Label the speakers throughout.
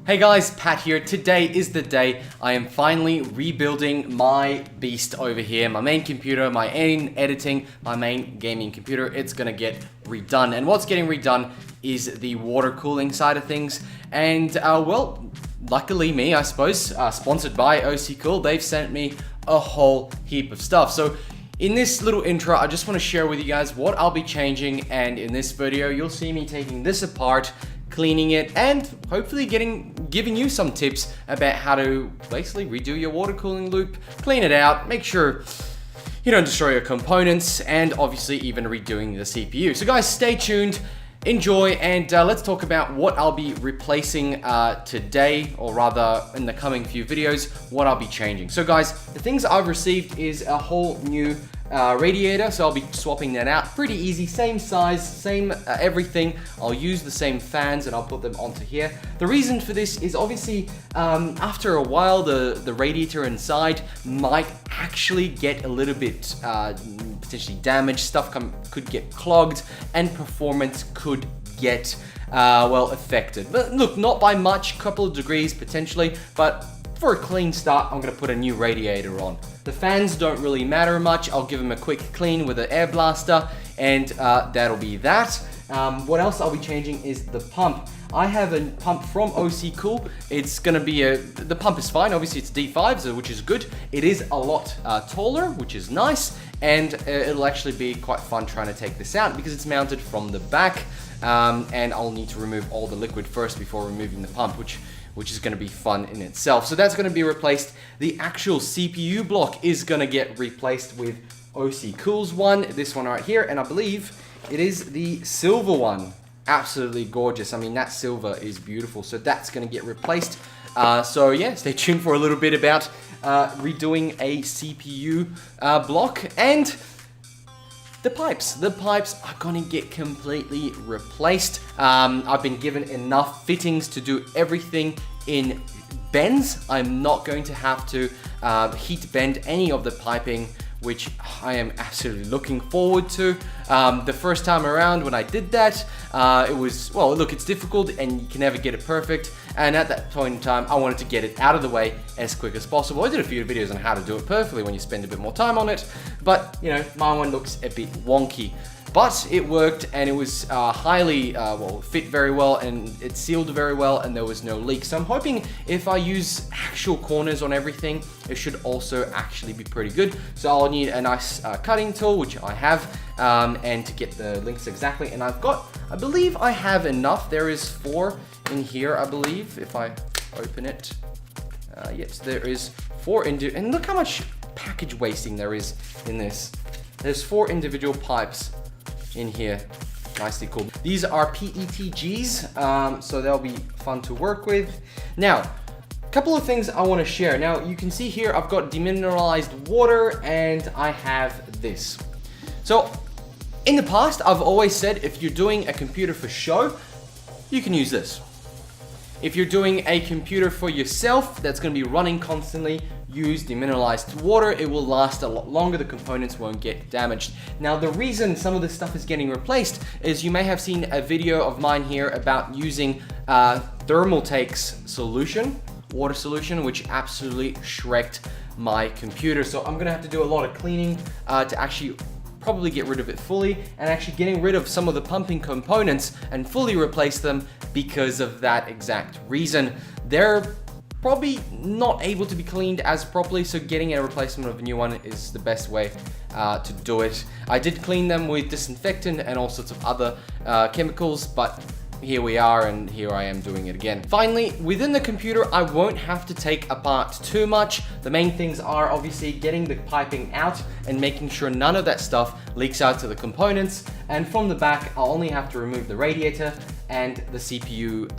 Speaker 1: Hey guys, Pat here. Today is the day I am finally rebuilding my beast over here. My main computer, my main editing, my main gaming computer. It's gonna get redone. And what's getting redone is the water cooling side of things. And well, luckily me, I suppose, sponsored by OC Cool, they've sent me a whole heap of stuff. So in this little intro, I just want to share with you guys what I'll be changing. And in this video, you'll see me taking this apart, cleaning it, and hopefully giving you some tips about how to basically redo your water cooling loop, clean it out, make sure you don't destroy your components, and obviously even redoing the CPU. So guys, stay tuned, enjoy, and let's talk about what I'll be replacing today, or rather in the coming few videos, what I'll be changing. So guys, the things I've received is a whole new radiator, so I'll be swapping that out. Pretty easy, same size, same everything. I'll use the same fans and I'll put them onto here. The reason for this is obviously after a while the radiator inside might actually get a little bit potentially damaged. Stuff could get clogged and performance could get well affected. But look, not by much, couple of degrees potentially, but for a clean start, I'm gonna put a new radiator on. The fans don't really matter much. I'll give them a quick clean with an air blaster, and that'll be that. What else I'll be changing is the pump. I have a pump from OC Cool. It's gonna be the pump is fine. Obviously it's D5, so, which is good. It is a lot taller, which is nice, and it'll actually be quite fun trying to take this out because it's mounted from the back, and I'll need to remove all the liquid first before removing the pump, which is going to be fun in itself. So that's going to be replaced. The actual CPU block is going to get replaced with OC Cool's one, this one right here, and I believe it is the silver one. Absolutely gorgeous. I mean, that silver is beautiful. So that's going to get replaced. So yeah, stay tuned for a little bit about redoing a CPU block. And the pipes are gonna get completely replaced. I've been given enough fittings to do everything in bends. I'm not going to have to heat bend any of the piping, which I am absolutely looking forward to. The first time around when I did that, it was, well, look, it's difficult and you can never get it perfect. And at that point in time, I wanted to get it out of the way as quick as possible. I did a few videos on how to do it perfectly when you spend a bit more time on it, but you know, my one looks a bit wonky. But it worked, and it was highly, well, fit very well, and it sealed very well, and there was no leak. So I'm hoping if I use actual corners on everything, it should also actually be pretty good. So I'll need a nice cutting tool, which I have, and to get the links exactly. And I've got, I believe I have enough. There is 4 in here, I believe, if I open it. Yes, there is 4 and look how much package wasting there is in this. There's 4 individual pipes in here. Nicely cool. These are PETGs, so they'll be fun to work with. Now, a couple of things I want to share. Now, you can see here I've got demineralized water and I have this. So, in the past, I've always said if you're doing a computer for show, you can use this. If you're doing a computer for yourself that's going to be running constantly, use demineralized water. It will last a lot longer. The components won't get damaged. Now, the reason some of this stuff is getting replaced is you may have seen a video of mine here about using Thermaltake's solution, water solution, which absolutely shreked my computer. So I'm going to have to do a lot of cleaning to actually probably get rid of it fully, and actually getting rid of some of the pumping components and fully replace them because of that exact reason. They're probably not able to be cleaned as properly, so getting a replacement of a new one is the best way to do it. I did clean them with disinfectant and all sorts of other chemicals, but here we are, and here I am doing it again. Finally, within the computer, I won't have to take apart too much. The main things are obviously getting the piping out and making sure none of that stuff leaks out to the components. And from the back, I'll only have to remove the radiator and the CPU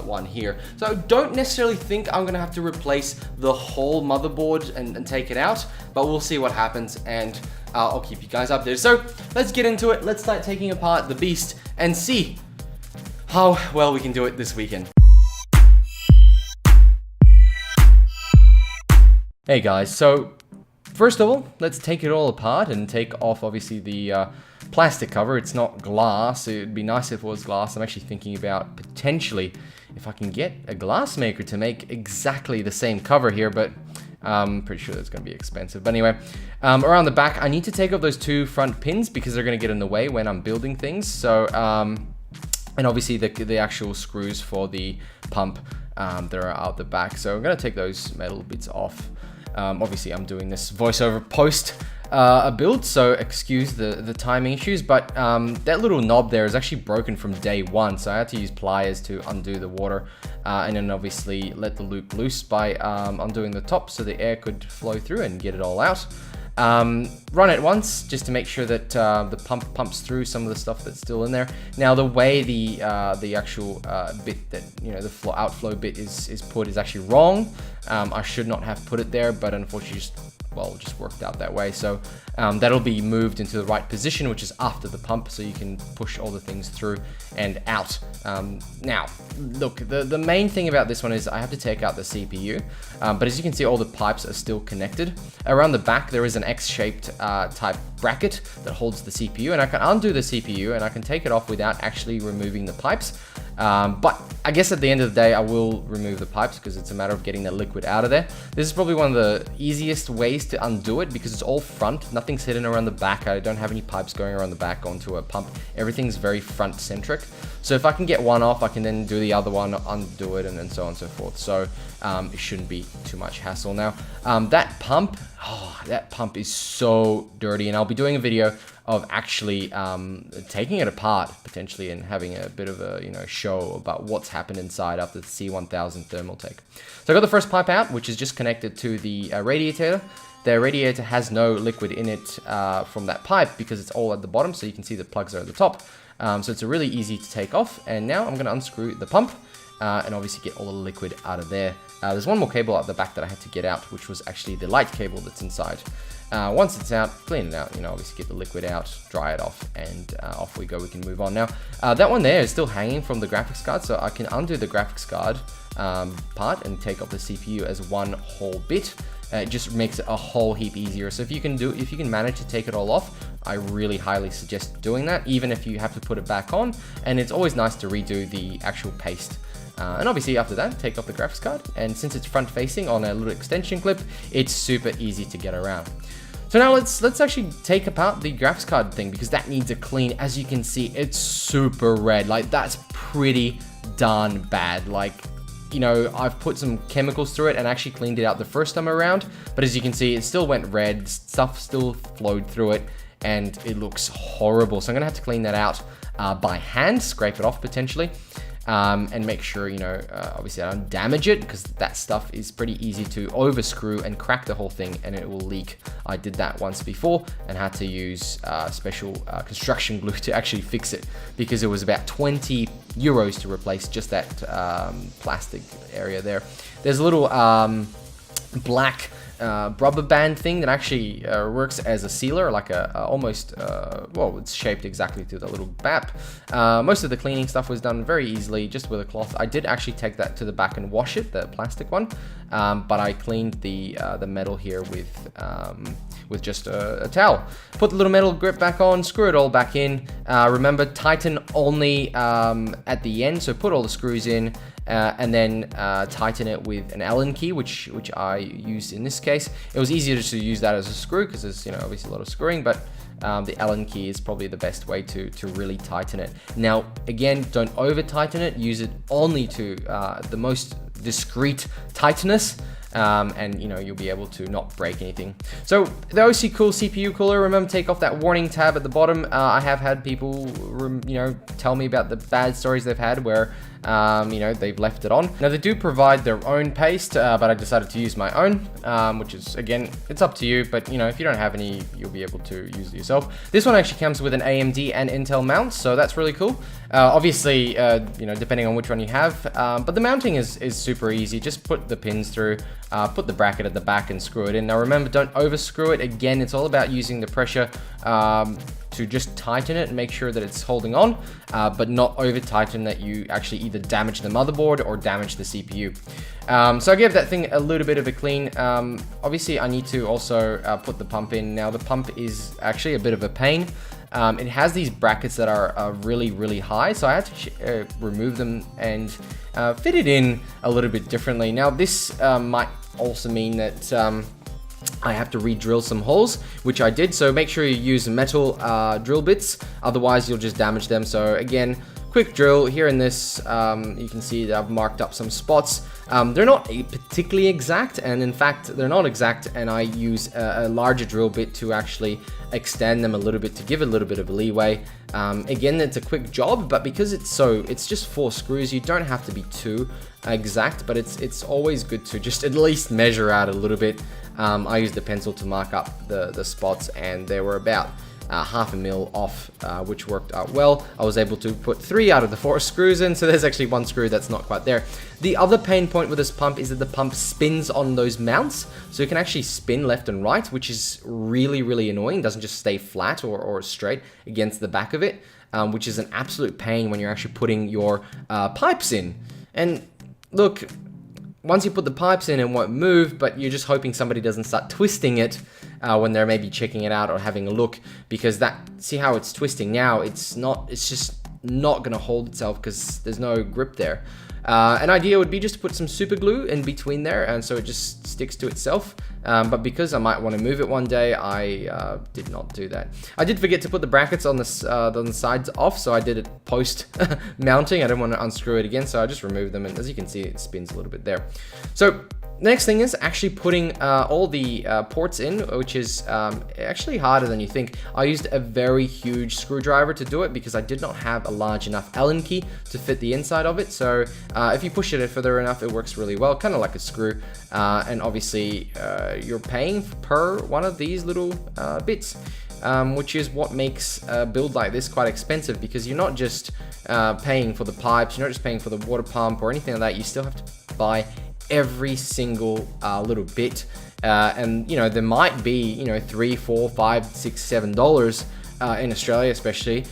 Speaker 1: one here. So don't necessarily think I'm gonna have to replace the whole motherboard and take it out, but we'll see what happens, and I'll keep you guys updated. So let's get into it. Let's start taking apart the beast and see how well we can do it this weekend. Hey guys, so first of all, let's take it all apart and take off obviously the plastic cover. It's not glass. It'd be nice if it was glass. I'm actually thinking about potentially if I can get a glass maker to make exactly the same cover here, but I'm pretty sure that's going to be expensive. But anyway, around the back, I need to take off those 2 front pins because they're going to get in the way when I'm building things. So, and obviously the actual screws for the pump that are out the back. So I'm going to take those metal bits off. Obviously, I'm doing this voiceover post a build, so excuse the timing issues, but that little knob there is actually broken from day 1, so I had to use pliers to undo the water, and then obviously let the loop loose by undoing the top so the air could flow through and get it all out. Run it once just to make sure that the pump pumps through some of the stuff that's still in there. Now the way the actual bit that, you know, the outflow bit is put is actually wrong. I should not have put it there, but unfortunately just worked out that way. So that'll be moved into the right position, which is after the pump, so you can push all the things through and out. Now, look, the main thing about this one is I have to take out the CPU, but as you can see, all the pipes are still connected. Around the back, there is an X-shaped type bracket that holds the CPU, and I can undo the CPU and I can take it off without actually removing the pipes. But I guess at the end of the day, I will remove the pipes because it's a matter of getting the liquid out of there. This is probably one of the easiest ways to undo it because it's all front. Nothing's hidden around the back. I don't have any pipes going around the back onto a pump. Everything's very front centric. So if I can get one off, I can then do the other one, undo it, and then so on and so forth. So it shouldn't be too much hassle. Now, that pump is so dirty, and I'll be doing a video of actually taking it apart potentially and having a bit of a, you know, show about what's happened inside after the C1000 thermal take. So I got the first pipe out, which is just connected to the radiator. The radiator has no liquid in it from that pipe because it's all at the bottom, so you can see the plugs are at the top. So it's really easy to take off. And now I'm going to unscrew the pump and obviously get all the liquid out of there. There's one more cable at the back that I had to get out, which was actually the light cable that's inside. Once it's out, clean it out, you know, obviously get the liquid out, dry it off, and off we go. We can move on now. That one there is still hanging from the graphics card, so I can undo the graphics card part and take off the CPU as one whole bit. It just makes it a whole heap easier. So if you can manage to take it all off, I really highly suggest doing that, even if you have to put it back on. And it's always nice to redo the actual paste. And obviously after that, take off the graphics card. And since it's front facing on a little extension clip, it's super easy to get around. So now let's actually take apart the graphics card thing because that needs a clean. As you can see, it's super red. Like, that's pretty darn bad. Like, you know, I've put some chemicals through it and actually cleaned it out the first time around, but as you can see, it still went red, stuff still flowed through it, and it looks horrible. So I'm gonna have to clean that out by hand, scrape it off potentially, and make sure, you know, obviously I don't damage it because that stuff is pretty easy to over screw and crack the whole thing and it will leak. I did that once before and had to use special construction glue to actually fix it because it was about 20 euros to replace just that plastic area there. There's a little black rubber band thing that actually works as a sealer, like a almost well, it's shaped exactly to the little BAP. Most of the cleaning stuff was done very easily just with a cloth. I did actually take that to the back and wash it, the plastic one, but I cleaned the metal here with just a towel. Put the little metal grip back on, screw it all back in. Remember, tighten only at the end, so put all the screws in. And then tighten it with an Allen key, which I used in this case. It was easier to use that as a screw because there's, you know, obviously a lot of screwing, but the Allen key is probably the best way to really tighten it. Now, again, don't over tighten it. Use it only to the most discreet tightness. And you know, you'll be able to not break anything. So the OC Cool CPU cooler, remember, take off that warning tab at the bottom. I have had people, you know, tell me about the bad stories they've had where you know, they've left it on. Now they do provide their own paste, but I decided to use my own, which is, again, it's up to you, but you know, if you don't have any, you'll be able to use it yourself. This one actually comes with an AMD and Intel mount, so that's really cool. Obviously, you know, depending on which one you have, but the mounting is super easy. Just put the pins through, put the bracket at the back and screw it in. Now remember, don't over screw it. Again, it's all about using the pressure to just tighten it and make sure that it's holding on, but not over tighten that you actually either damage the motherboard or damage the CPU. So I gave that thing a little bit of a clean. Obviously I need to also put the pump in. Now the pump is actually a bit of a pain. it has these brackets that are really, really high. So I had to remove them and fit it in a little bit differently. Now this might also mean that I have to re-drill some holes, which I did. So make sure you use metal drill bits, otherwise you'll just damage them. So again, quick drill here in this. You can see that I've marked up some spots. They're not particularly exact, and in fact they're not exact, and I use a larger drill bit to actually extend them a little bit to give a little bit of a leeway. Again, it's a quick job, but because it's just 4 screws, you don't have to be too exact, but it's always good to just at least measure out a little bit. I used a pencil to mark up the spots, and they were about half a mil off, which worked out well. I was able to put 3 out of the 4 screws in, so there's actually 1 screw that's not quite there. The other pain point with this pump is that the pump spins on those mounts, so it can actually spin left and right, which is really, really annoying. It doesn't just stay flat or straight against the back of it, which is an absolute pain when you're actually putting your pipes in. And look, once you put the pipes in, it won't move, but you're just hoping somebody doesn't start twisting it when they're maybe checking it out or having a look, because see how it's twisting now? It's just not gonna hold itself because there's no grip there. An idea would be just to put some super glue in between there, and so it just sticks to itself. But because I might want to move it one day, I did not do that. I did forget to put the brackets on the sides off, so I did it post mounting. I didn't want to unscrew it again, so I just removed them, and as you can see, it spins a little bit there. So next thing is actually putting all the ports in, which is actually harder than you think. I used a very huge screwdriver to do it because I did not have a large enough Allen key to fit the inside of it. So if you push it further enough, it works really well, kind of like a screw. And obviously you're paying per one of these little bits. Which is what makes a build like this quite expensive, because you're not just paying for the pipes, you're not just paying for the water pump or anything like that. You still have to buy every single little bit, and you know, there might be, you know, $3, $4, $5, $6, $7 in Australia especially,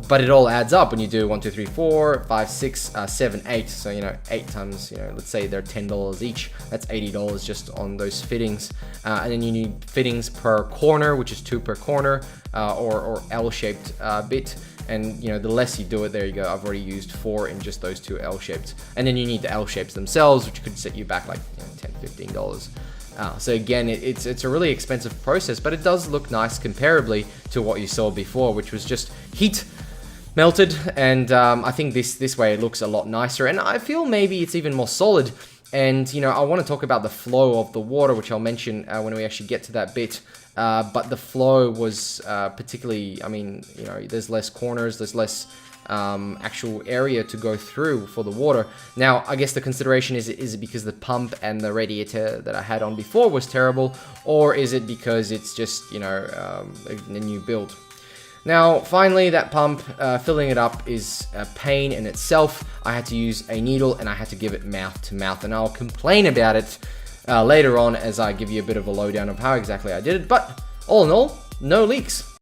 Speaker 1: but it all adds up when you do 1, 2, 3, 4, 5, 6, 7, 8. So you know, 8 times, you know, let's say they're $10 each, that's $80 just on those fittings. And then you need fittings per corner, which is 2 per corner, or L-shaped bit. And you know, the less you do it, there you go, I've already used 4 in just those 2 L-shapes. And then you need the L-shapes themselves, which could set you back like, you know, $10, $15. So again, it's a really expensive process, but it does look nice comparably to what you saw before, which was just heat melted. And I think this way it looks a lot nicer, and I feel maybe it's even more solid. And you know, I want to talk about the flow of the water, which I'll mention when we actually get to that bit. But the flow was particularly, I mean, you know, there's less corners, there's less actual area to go through for the water. Now, I guess the consideration is it because the pump and the radiator that I had on before was terrible, or is it because it's just, you know, a new build? Now, finally, that pump, filling it up is a pain in itself. I had to use a needle and I had to give it mouth to mouth, and I'll complain about it later on as I give you a bit of a lowdown of how exactly I did it. But all in all, no leaks.